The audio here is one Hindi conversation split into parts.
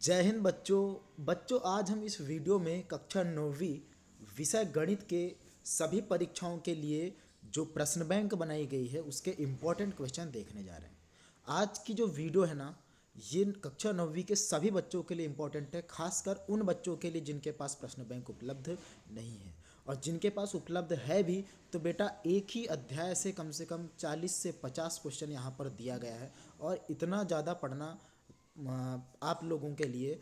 जय हिंद बच्चों आज हम इस वीडियो में कक्षा 9वीं विषय गणित के सभी परीक्षाओं के लिए जो प्रश्न बैंक बनाई गई है उसके इम्पोर्टेंट क्वेश्चन देखने जा रहे हैं। आज की जो वीडियो है ना, ये कक्षा 9वीं के सभी बच्चों के लिए इम्पोर्टेंट है, खासकर उन बच्चों के लिए जिनके पास प्रश्न बैंक उपलब्ध नहीं है। और जिनके पास उपलब्ध है भी तो बेटा एक ही अध्याय से कम 40 से 50 क्वेश्चन यहाँ पर दिया गया है। और इतना ज़्यादा पढ़ना आप लोगों के लिए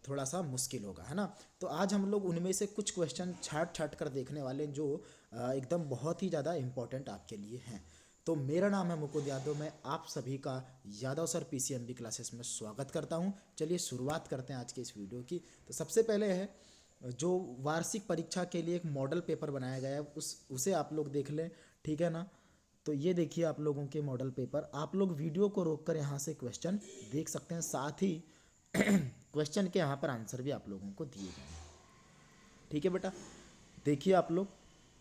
थोड़ा सा मुश्किल होगा, है ना। तो आज हम लोग उनमें से कुछ क्वेश्चन छाट छाट कर देखने वाले हैं जो एकदम बहुत ही ज़्यादा इम्पोर्टेंट आपके लिए हैं। तो मेरा नाम है मुकुंद यादव, मैं आप सभी का यादव सर पीसीएमबी क्लासेस में स्वागत करता हूं। चलिए शुरुआत करते हैं आज के इस वीडियो की। तो सबसे पहले है जो वार्षिक परीक्षा के लिए एक मॉडल पेपर बनाया गया है उसे आप लोग देख लें, ठीक है ना। तो ये देखिए आप लोगों के मॉडल पेपर, आप लोग वीडियो को रोककर यहाँ से क्वेश्चन देख सकते हैं, साथ ही क्वेश्चन के यहाँ पर आंसर भी आप लोगों को दिए गए हैं, ठीक है बेटा। देखिए आप लोग,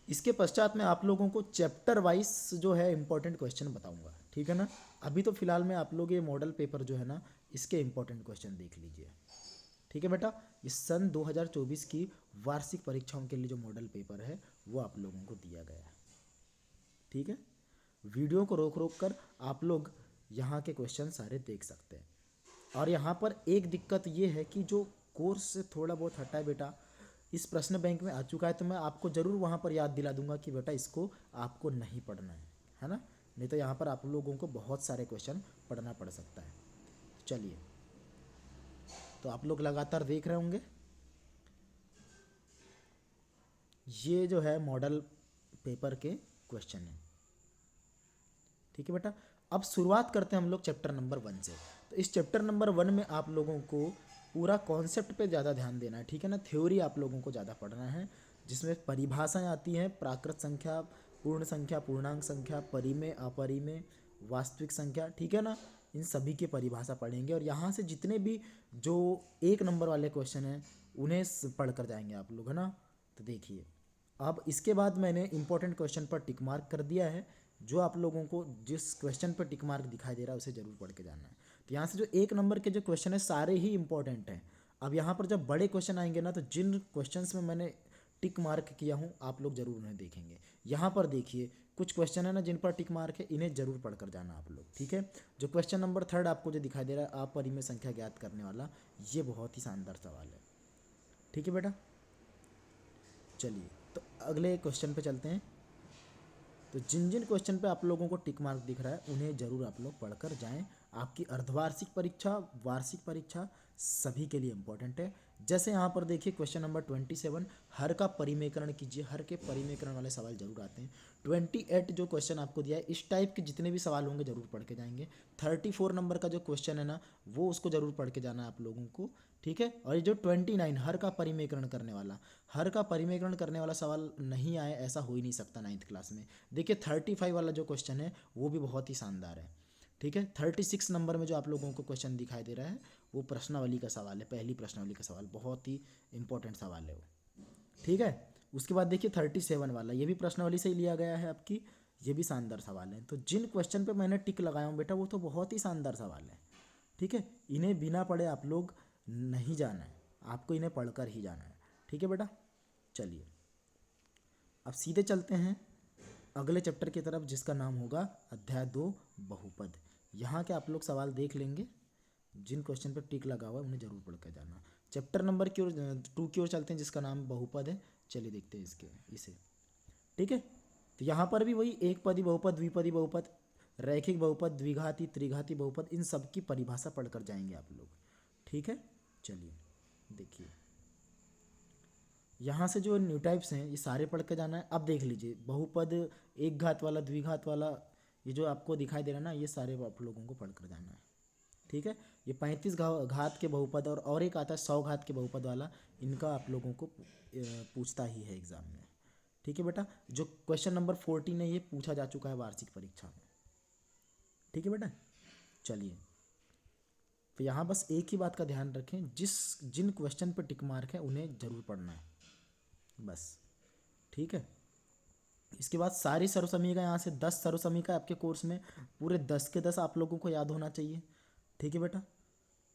इसके पश्चात मैं आप लोगों को चैप्टर वाइज जो है इंपॉर्टेंट क्वेश्चन बताऊंगा, ठीक है ना। अभी तो फिलहाल में आप लोग ये मॉडल पेपर जो है ना, इसके इंपॉर्टेंट क्वेश्चन देख लीजिए, ठीक है बेटा। ये सन 2024 की वार्षिक परीक्षाओं के लिए जो मॉडल पेपर है वो आप लोगों को दिया गया है, ठीक है। वीडियो को रोक रोक कर आप लोग यहाँ के क्वेश्चन सारे देख सकते हैं। और यहाँ पर एक दिक्कत ये है कि जो कोर्स से थोड़ा बहुत हटा है बेटा, इस प्रश्न बैंक में आ चुका है, तो मैं आपको ज़रूर वहाँ पर याद दिला दूंगा कि बेटा इसको आपको नहीं पढ़ना है ना। नहीं तो यहाँ पर आप लोगों को बहुत सारे क्वेश्चन पढ़ना पड़ सकता है। चलिए, तो आप लोग लगातार देख रहे होंगे, ये जो है मॉडल पेपर के क्वेश्चन है, ठीक है बेटा। अब शुरुआत करते हैं हम लोग चैप्टर नंबर 1 से। तो इस चैप्टर नंबर 1 में आप लोगों को पूरा कॉन्सेप्ट पे ज़्यादा ध्यान देना है, ठीक है ना। थ्योरी आप लोगों को ज़्यादा पढ़ना है, जिसमें परिभाषाएं आती हैं, प्राकृत संख्या, पूर्ण संख्या, पूर्णांक संख्या, परिमेय, अपरिमेय, वास्तविक संख्या, ठीक है ना। इन सभी की परिभाषा पढ़ेंगे और यहाँ से जितने भी जो 1 नंबर वाले क्वेश्चन हैं उन्हें पढ़ कर जाएंगे आप लोग, है ना। तो देखिए, अब इसके बाद मैंने इंपॉर्टेंट क्वेश्चन पर टिक मार्क कर दिया है। जो आप लोगों को जिस क्वेश्चन पर टिक मार्क दिखाई दे रहा है उसे जरूर पढ़ के जाना है। तो यहाँ से जो 1 नंबर के जो क्वेश्चन है सारे ही इंपॉर्टेंट हैं। अब यहाँ पर जब बड़े क्वेश्चन आएंगे ना, तो जिन क्वेश्चंस में मैंने टिक मार्क किया हूँ आप लोग जरूर उन्हें देखेंगे। यहाँ पर देखिए कुछ क्वेश्चन है ना जिन पर टिक मार्क है, इन्हें जरूर पढ़ कर जाना आप लोग, ठीक है। जो क्वेश्चन नंबर 3 आपको जो दिखाई दे रहा है, अपरिमेय संख्या ज्ञात करने वाला, ये बहुत ही शानदार सवाल है, ठीक है बेटा। चलिए, तो अगले क्वेश्चन पे चलते हैं। तो जिन जिन क्वेश्चन पे आप लोगों को टिक मार्क दिख रहा है उन्हें जरूर आप लोग पढ़कर जाएं। आपकी अर्धवार्षिक परीक्षा, वार्षिक परीक्षा सभी के लिए इंपॉर्टेंट है। जैसे यहाँ पर देखिए क्वेश्चन नंबर 27, हर का परिमेयकरण कीजिए, हर के परिमेयकरण वाले सवाल जरूर आते हैं। 28 जो क्वेश्चन आपको दिया है, इस टाइप के जितने भी सवाल होंगे जरूर पढ़ के जाएंगे। 34 नंबर का जो क्वेश्चन है ना, वो उसको जरूर पढ़ के जाना है आप लोगों को, ठीक है। और ये जो 29 हर का परिमेयकरण करने वाला, हर का परिमेयकरण करने वाला सवाल नहीं आए ऐसा हो ही नहीं सकता 9th क्लास में। देखिए 35 वाला जो क्वेश्चन है वो भी बहुत ही शानदार है, ठीक है। 36 नंबर में जो आप लोगों को क्वेश्चन दिखाई दे रहा है वो प्रश्नावली का सवाल है, पहली प्रश्नावली का सवाल, बहुत ही इंपॉर्टेंट सवाल है वो, ठीक है। उसके बाद देखिए 37 वाला, ये भी प्रश्नावली से ही लिया गया है आपकी, ये भी शानदार सवाल है। तो जिन क्वेश्चन पे मैंने टिक लगाया हूँ बेटा वो तो बहुत ही शानदार सवाल है, ठीक है। इन्हें बिना पढ़े आप लोग नहीं जाना है, आपको इन्हें पढ़कर ही जाना है, ठीक है बेटा। चलिए, अब सीधे चलते हैं अगले चैप्टर की तरफ जिसका नाम होगा अध्याय 2 बहुपद। यहाँ के आप लोग सवाल देख लेंगे, जिन क्वेश्चन पर टिक लगा हुआ है उन्हें जरूर पढ़ कर जाना। चैप्टर नंबर 2 की ओर चलते हैं जिसका नाम बहुपद है। चलिए देखते हैं इसे, ठीक है। तो यहाँ पर भी वही एक पदी बहुपद, द्विपदी बहुपद, रैखिक बहुपद, द्विघाती, त्रिघाती बहुपद, इन सब की परिभाषा पढ़कर जाएंगे आप लोग, ठीक है। चलिए देखिए, यहाँ से जो न्यू टाइप्स हैं ये सारे पढ़ के जाना है। अब देख लीजिए बहुपद, एक घात वाला, द्विघात वाला, ये जो आपको दिखाई दे रहा है ना, ये सारे आप लोगों को पढ़ कर जाना है, ठीक है। ये 35 घात के बहुपद और एक आता है 100 घात के बहुपद वाला, इनका आप लोगों को पूछता ही है एग्जाम में, ठीक है बेटा। जो क्वेश्चन नंबर 14 है ये पूछा जा चुका है वार्षिक परीक्षा में, ठीक है बेटा। चलिए, तो यहाँ बस एक ही बात का ध्यान रखें, जिन क्वेश्चन पर टिक मार्क है उन्हें जरूर पढ़ना है बस, ठीक है। इसके बाद सारी सर्वसमीका, यहाँ से 10 सर्वसमीका आपके कोर्स में, पूरे 10 के 10 आप लोगों को याद होना चाहिए, ठीक है बेटा।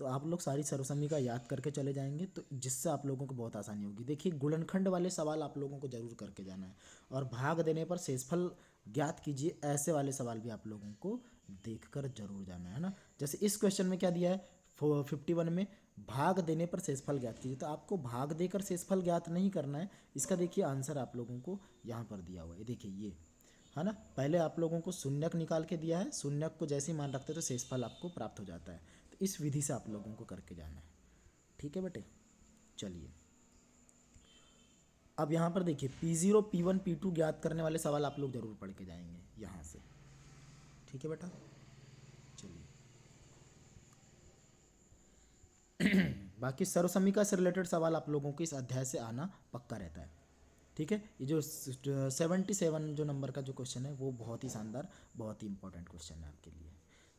तो आप लोग सारी सर्वसम्मिका याद करके चले जाएंगे, तो जिससे आप लोगों को बहुत आसानी होगी। देखिए गुणनखंड वाले सवाल आप लोगों को जरूर करके जाना है, और भाग देने पर शेषफल ज्ञात कीजिए, ऐसे वाले सवाल भी आप लोगों को देखकर जरूर जाना है ना। जैसे इस क्वेश्चन में क्या दिया है 51 में, भाग देने पर शेषफल ज्ञात कीजिए, तो आपको भाग देकर शेषफल ज्ञात नहीं करना है। इसका देखिए आंसर आप लोगों को यहाँ पर दिया हुआ है, देखिए ये है ना। पहले आप लोगों को शून्यक निकाल के दिया है, शून्यक को जैसे ही मान रखते हैं तो शेषफल आपको प्राप्त हो जाता है। तो इस विधि से आप लोगों को करके जाना है, ठीक है बेटे। चलिए अब यहाँ पर देखिए P0 P1 P2 ज्ञात करने वाले सवाल आप लोग जरूर पढ़ के जाएंगे यहाँ से, ठीक है बेटा। चलिए बाकी सर्वसम्मिका से रिलेटेड सवाल आप लोगों को इस अध्याय से आना पक्का रहता है, ठीक है। ये जो 77 जो नंबर का जो क्वेश्चन है वो बहुत ही शानदार, बहुत ही इंपॉर्टेंट क्वेश्चन है आपके लिए।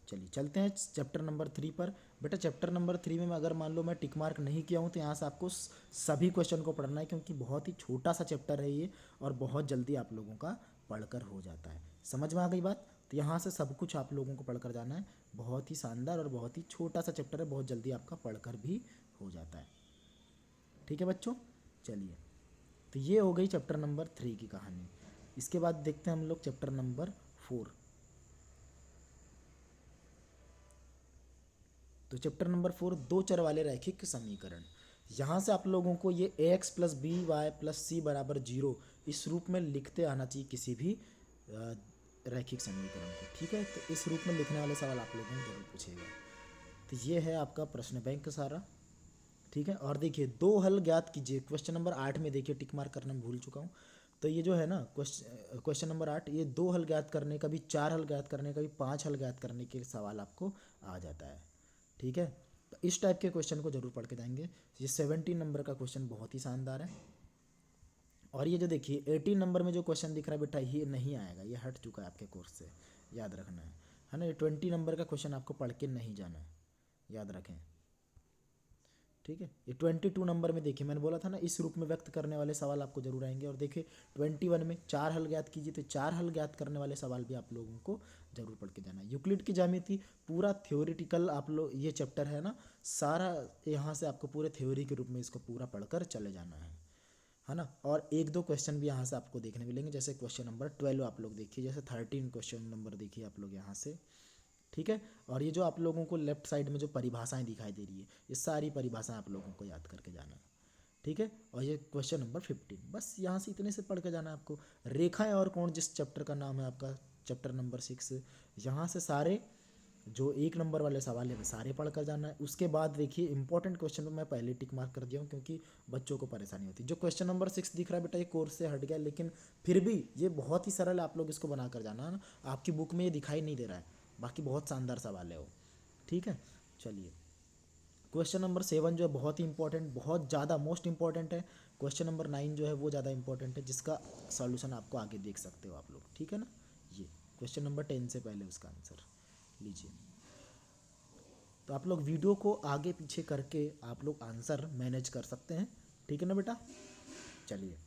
चलिए चलते हैं चैप्टर नंबर 3 पर। बेटा चैप्टर नंबर 3 में अगर मान लो मैं टिक मार्क नहीं किया हूँ तो यहाँ से आपको सभी क्वेश्चन को पढ़ना है, क्योंकि बहुत ही छोटा सा चैप्टर है ये, और बहुत जल्दी आप लोगों का पढ़कर हो जाता है। समझ में आ गई बात? तो यहाँ से सब कुछ आप लोगों को पढ़कर जाना है। बहुत ही शानदार और बहुत ही छोटा सा चैप्टर है, बहुत जल्दी आपका पढ़कर भी हो जाता है, ठीक है बच्चों। चलिए तो ये हो गई चैप्टर नंबर 3 की कहानी। इसके बाद देखते हैं हम लोग चैप्टर नंबर 4। तो चैप्टर नंबर 4 दो चर वाले रैखिक समीकरण। यहाँ से आप लोगों को ये ax plus B Y plus C बराबर 0 इस रूप में लिखते आना चाहिए किसी भी रैखिक समीकरण को, ठीक है। तो इस रूप में लिखने वाले सवाल आप लोगों को जरूर पूछेगा। तो ये है आपका प्रश्न बैंक सारा, ठीक है। और देखिए दो हल ज्ञात कीजिए, क्वेश्चन नंबर 8 में देखिए टिक मार्क करना मैं भूल चुका हूँ। तो ये जो है ना क्वेश्चन नंबर 8, ये दो हल ज्ञात करने का भी, चार हल ज्ञात करने का भी, 5 हल ज्ञात करने के सवाल आपको आ जाता है, ठीक है। तो इस टाइप के क्वेश्चन को जरूर पढ़ के जाएंगे। ये 17 नंबर का क्वेश्चन बहुत ही शानदार है। और ये जो देखिए 18 नंबर में जो क्वेश्चन दिख रहा है बेटा, ये नहीं आएगा, ये हट चुका है आपके कोर्स से, याद रखना है ना। ये 20 नंबर का क्वेश्चन आपको पढ़ के नहीं जाना है, याद रखें, ठीक है। ये 22 नंबर में देखिए मैंने बोला था ना, इस रूप में व्यक्त करने वाले सवाल आपको जरूर आएंगे। और देखिए 21 में चार हल ज्ञात कीजिए, तो चार हल ज्ञात करने वाले सवाल भी आप लोगों को जरूर पढ़ के जाना है। यूक्लिड की ज्यामिति पूरा थ्योरेटिकल आप लोग, ये चैप्टर है ना सारा, यहाँ से आपको पूरे थ्योरी के रूप में इसको पूरा पढ़कर चले जाना है ना। और एक दो क्वेश्चन भी यहाँ से आपको देखने मिलेंगे, जैसे क्वेश्चन नंबर 12 आप लोग देखिए, जैसे 13 क्वेश्चन नंबर देखिए आप लोग यहाँ से, ठीक है। और ये जो आप लोगों को लेफ्ट साइड में जो परिभाषाएं दिखाई दे रही है, ये सारी परिभाषाएं आप लोगों को याद करके जाना है, ठीक है। और ये क्वेश्चन नंबर 15, बस यहाँ से इतने से पढ़ के जाना है आपको। रेखाएं और कोण जिस चैप्टर का नाम है आपका चैप्टर नंबर 6, यहाँ से सारे जो एक नंबर वाले सवाल है वो सारे पढ़ कर जाना है। उसके बाद देखिए इंपॉर्टेंट क्वेश्चन में मैं पहले टिक मार्क कर दिया हूँ, क्योंकि बच्चों को परेशानी होती है। जो क्वेश्चन नंबर 6 दिख रहा है बेटा, ये कोर्स से हट गया, लेकिन फिर भी ये बहुत ही सरल है, आप लोग इसको बना कर जाना है ना। आपकी बुक में ये दिखाई नहीं दे रहा है, बाकी बहुत शानदार सवाल है वो, ठीक है। चलिए क्वेश्चन नंबर 7 जो है बहुत ही इंपॉर्टेंट, बहुत ज़्यादा मोस्ट इंपॉर्टेंट है। क्वेश्चन नंबर 9 जो है वो ज़्यादा इंपॉर्टेंट है, जिसका सॉल्यूशन आपको आगे देख सकते हो आप लोग, ठीक है ना। ये क्वेश्चन नंबर 10 से पहले उसका आंसर लीजिए। तो आप लोग वीडियो को आगे पीछे करके आप लोग आंसर मैनेज कर सकते हैं, ठीक है ना बेटा। चलिए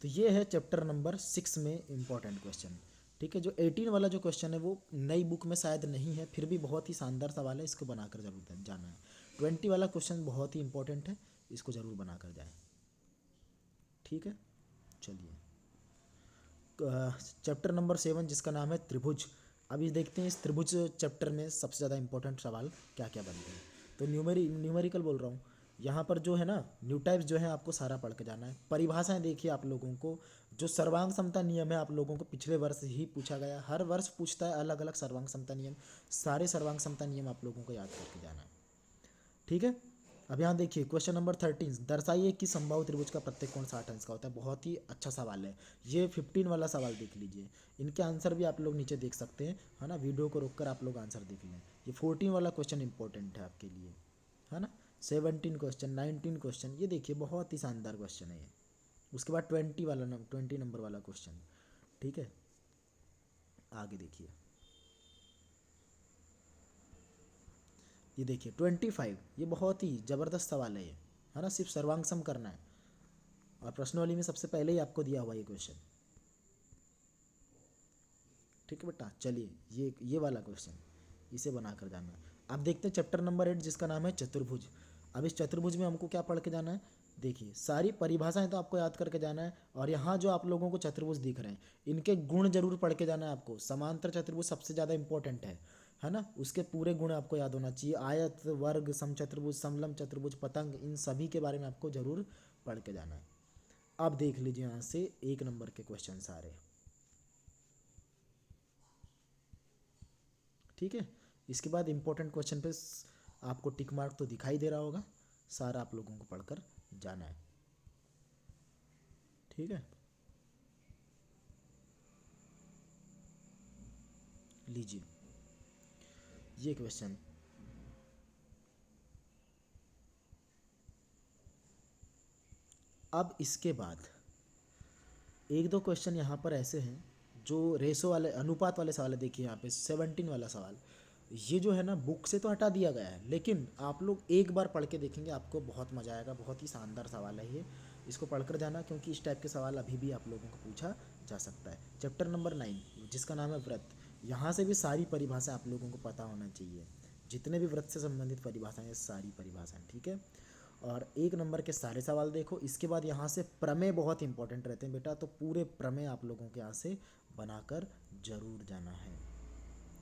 तो ये है चैप्टर नंबर 6 में इंपॉर्टेंट क्वेश्चन, ठीक है। जो 18 वाला जो क्वेश्चन है वो नई बुक में शायद नहीं है, फिर भी बहुत ही शानदार सवाल है, इसको बनाकर जरूर जाना है। 20 वाला क्वेश्चन बहुत ही इंपॉर्टेंट है, इसको जरूर बनाकर जाए, ठीक है। चलिए चैप्टर नंबर 7 जिसका नाम है त्रिभुज। अभी देखते हैं इस त्रिभुज चैप्टर में सबसे ज़्यादा इंपॉर्टेंट सवाल क्या क्या बनते हैं। तो न्यूमेरिकल बोल रहा हूँ, यहाँ पर जो है ना न्यू टाइप्स जो है आपको सारा पढ़ के जाना है। परिभाषाएं देखिए आप लोगों को, जो सर्वांग समता नियम है आप लोगों को पिछले वर्ष ही पूछा गया, हर वर्ष पूछता है अलग अलग सर्वांग समता नियम, सारे सर्वांग समता नियम आप लोगों को याद करके जाना है, ठीक है। अब यहाँ देखिए क्वेश्चन नंबर 13, दर्शाइए कि समबाहु त्रिभुज का प्रत्येक कोण 60 अंश का होता है। बहुत ही अच्छा सवाल है ये। 15 वाला सवाल देख लीजिए, इनके आंसर भी आप लोग नीचे देख सकते हैं, है ना। वीडियो को रोककर आप लोग आंसर देख लें। ये 14 वाला क्वेश्चन इंपॉर्टेंट है आपके लिए, है ना। 17 क्वेश्चन, 19 क्वेश्चन, ये देखिए बहुत ही शानदार क्वेश्चन है ये। उसके बाद 20 नंबर वाला क्वेश्चन, ठीक है। आगे देखिए, ये देखिए 25, ये बहुत ही ज़बरदस्त सवाल है ये, है ना। सिर्फ सर्वांग सम करना है, और प्रश्नावली में सबसे पहले ही आपको दिया हुआ ये क्वेश्चन, ठीक है बेटा। चलिए ये वाला क्वेश्चन, इसे बना कर जाना। अब देखते हैं चैप्टर नंबर 8 जिसका नाम है चतुर्भुज। अब इस चतुर्भुज में हमको क्या पढ़ के जाना है, देखिए सारी परिभाषाएं तो आपको याद करके जाना है, और यहाँ जो आप लोगों को चतुर्भुज दिख रहे हैं इनके गुण जरूर पढ़ के जाना है आपको। समांतर चतुर्भुज सबसे ज़्यादा इंपॉर्टेंट है ना, उसके पूरे गुण आपको याद होना चाहिए। आयत, वर्ग, समचतुर्भुज, समलंब चतुर्भुज, पतंग, इन सभी के बारे में आपको जरूर पढ़ के जाना है। अब देख लीजिए यहाँ से 1 नंबर के क्वेश्चन सारे, ठीक है। इसके बाद इंपॉर्टेंट क्वेश्चन पे आपको टिक मार्क तो दिखाई दे रहा होगा, सारा आप लोगों को पढ़कर जाना है, ठीक है। लीजिए ये क्वेश्चन, अब इसके बाद एक दो क्वेश्चन यहाँ पर ऐसे हैं जो रेशो वाले, अनुपात वाले सवाल है। देखिए यहाँ पे 17 वाला सवाल, ये जो है ना बुक से तो हटा दिया गया है, लेकिन आप लोग एक बार पढ़ के देखेंगे आपको बहुत मज़ा आएगा। बहुत ही शानदार सवाल है ये, इसको पढ़कर जाना, क्योंकि इस टाइप के सवाल अभी भी आप लोगों को पूछा जा सकता है। चैप्टर नंबर 9 जिसका नाम है व्रत, यहाँ से भी सारी परिभाषा आप लोगों को पता होना चाहिए, जितने भी व्रत से संबंधित परिभाषाएं सारी परिभाषाएं, ठीक है। और 1 नंबर के सारे सवाल देखो। इसके बाद यहाँ से प्रमेय बहुत इंपॉर्टेंट रहते हैं बेटा, तो पूरे प्रमेय आप लोगों के यहाँ से बनाकर जरूर जाना है।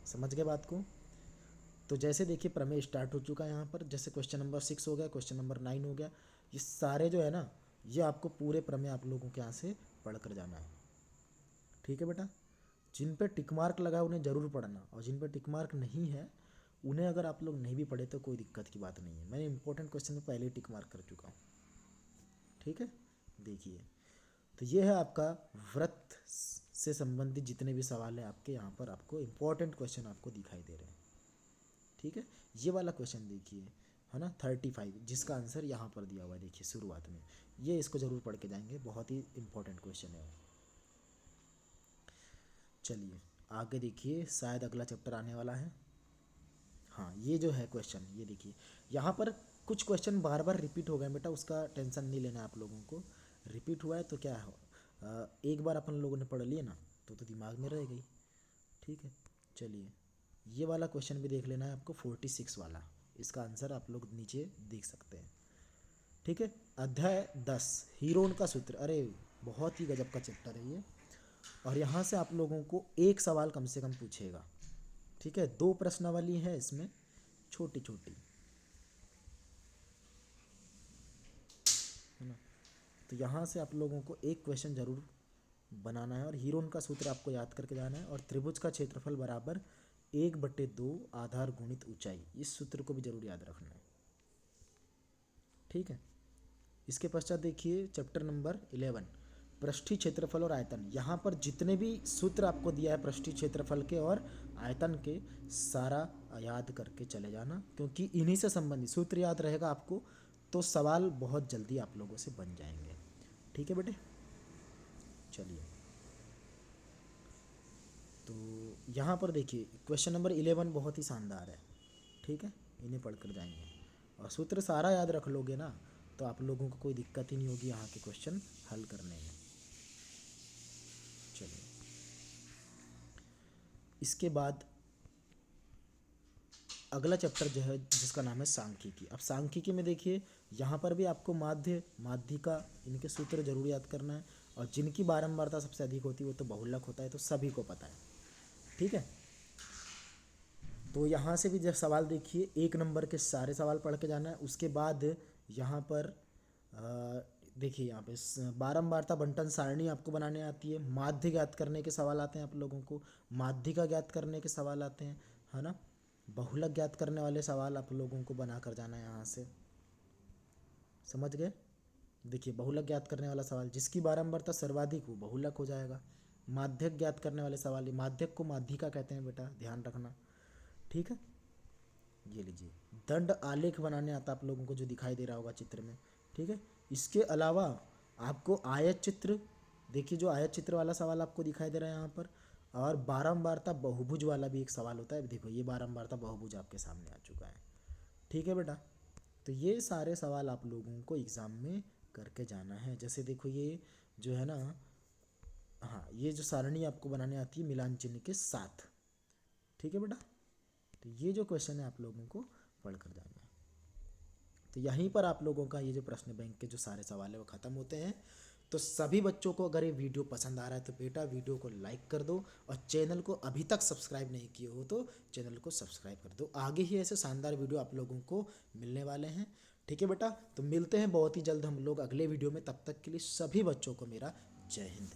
समझ गए बात को? तो जैसे देखिए प्रमेय स्टार्ट हो चुका है यहाँ पर, जैसे क्वेश्चन नंबर 6 हो गया, क्वेश्चन नंबर 9 हो गया, ये सारे जो है ना ये आपको पूरे प्रमेय आप लोगों के यहाँ से पढ़ कर जाना है, ठीक है बेटा। जिन पे टिक मार्क लगा है उन्हें ज़रूर पढ़ना, और जिन पे टिक मार्क नहीं है उन्हें अगर आप लोग नहीं भी पढ़े तो कोई दिक्कत की बात नहीं है, मैंने इंपॉर्टेंट क्वेश्चन में पहले ही टिक मार्क कर चुका हूँ, ठीक है। देखिए तो ये है आपका व्रत से संबंधित जितने भी सवाल हैं आपके यहाँ पर, आपको इंपॉर्टेंट क्वेश्चन आपको दिखाई दे रहे हैं, ठीक है। ये वाला क्वेश्चन देखिए, है ना 35, जिसका आंसर यहाँ पर दिया हुआ है, देखिए शुरुआत में, ये इसको ज़रूर पढ़ के जाएंगे, बहुत ही इंपॉर्टेंट क्वेश्चन है। चलिए आगे देखिए, शायद अगला चैप्टर आने वाला है। हाँ ये जो है क्वेश्चन, ये देखिए यहाँ पर कुछ क्वेश्चन बार बार रिपीट हो गए बेटा, उसका टेंशन नहीं लेना आप लोगों को। रिपीट हुआ है तो क्या है, एक बार अपन लोगों ने पढ़ लिए ना तो दिमाग में रह गई, ठीक है। चलिए ये वाला क्वेश्चन भी देख लेना है आपको, 46 वाला, इसका आंसर आप लोग नीचे देख सकते हैं, ठीक है। अध्याय 10 हीरोन का सूत्र, अरे बहुत ही गजब का चैप्टर है ये, और यहाँ से आप लोगों को एक सवाल कम से कम पूछेगा, ठीक है। 2 प्रश्नावली है इसमें, छोटी छोटी, है ना। तो यहाँ से आप लोगों को एक क्वेश्चन जरूर बनाना है, और हीरोन का सूत्र आपको याद करके जाना है, और त्रिभुज का क्षेत्रफल बराबर 1/2 आधार गुणित ऊंचाई, इस सूत्र को भी जरूर याद रखना है, ठीक है। इसके पश्चात देखिए चैप्टर नंबर 11 पृष्ठीय क्षेत्रफल और आयतन। यहाँ पर जितने भी सूत्र आपको दिया है पृष्ठीय क्षेत्रफल के और आयतन के, सारा याद करके चले जाना, क्योंकि इन्हीं से संबंधित सूत्र याद रहेगा आपको तो सवाल बहुत जल्दी आप लोगों से बन जाएंगे, ठीक है बेटे। चलिए तो यहाँ पर देखिए क्वेश्चन नंबर 11 बहुत ही शानदार है, ठीक है, इन्हें पढ़ कर जाएंगे, और सूत्र सारा याद रख लोगे ना तो आप लोगों को कोई दिक्कत ही नहीं होगी यहाँ के क्वेश्चन हल करने में। चलिए इसके बाद अगला चैप्टर जो है जिसका नाम है सांख्यिकी। अब सांख्यिकी में देखिए यहाँ पर भी आपको माध्य, माध्यिका, इनके सूत्र जरूर याद करना है, और जिनकी बारंबारता सबसे अधिक होती है वो तो बहुलक होता है, तो सभी को पता है, ठीक है। तो यहाँ से भी जब सवाल देखिए 1 नंबर के सारे सवाल पढ़ के जाना है। उसके बाद यहाँ पर देखिए यहाँ पे बारंबारता बंटन सारणी आपको बनाने आती है, माध्य ज्ञात करने के सवाल आते हैं आप लोगों को, माध्यिका ज्ञात करने के सवाल आते हैं, है ना। बहुलक ज्ञात करने वाले सवाल आप लोगों को बना कर जाना है यहाँ से, समझ गए। देखिए बहुलक ज्ञात करने वाला सवाल जिसकी बारंबारता सर्वाधिक हो बहुलक हो जाएगा। माध्यक ज्ञात करने वाले सवाल, माध्यक को माध्यिका कहते हैं बेटा, ध्यान रखना, ठीक है। ये लीजिए दंड आलेख बनाने आता आप लोगों को, जो दिखाई दे रहा होगा चित्र में, ठीक है। इसके अलावा आपको आयत चित्र, देखिए जो आयत चित्र वाला सवाल आपको दिखाई दे रहा है यहाँ पर, और बारंबारता बहुभुज वाला भी एक सवाल होता है, देखो ये बारंबारता बहुभुज आपके सामने आ चुका है, ठीक है बेटा। तो ये सारे सवाल आप लोगों को एग्ज़ाम में करके जाना है। जैसे देखो ये जो है ना, हाँ ये जो सारणी आपको बनाने आती है मिलान चिन्ह के साथ, ठीक है बेटा। तो ये जो क्वेश्चन है आप लोगों को पढ़ कर जाना है। तो यहीं पर आप लोगों का ये जो प्रश्न बैंक के जो सारे सवाल है वो ख़त्म होते हैं। तो सभी बच्चों को अगर ये वीडियो पसंद आ रहा है तो बेटा वीडियो को लाइक कर दो, और चैनल को अभी तक सब्सक्राइब नहीं किए हो तो चैनल को सब्सक्राइब कर दो। आगे ही ऐसे शानदार वीडियो आप लोगों को मिलने वाले हैं। ठीक है बेटा, तो मिलते हैं बहुत ही जल्द हम लोग अगले वीडियो में। तब तक के लिए सभी बच्चों को मेरा जय हिंद।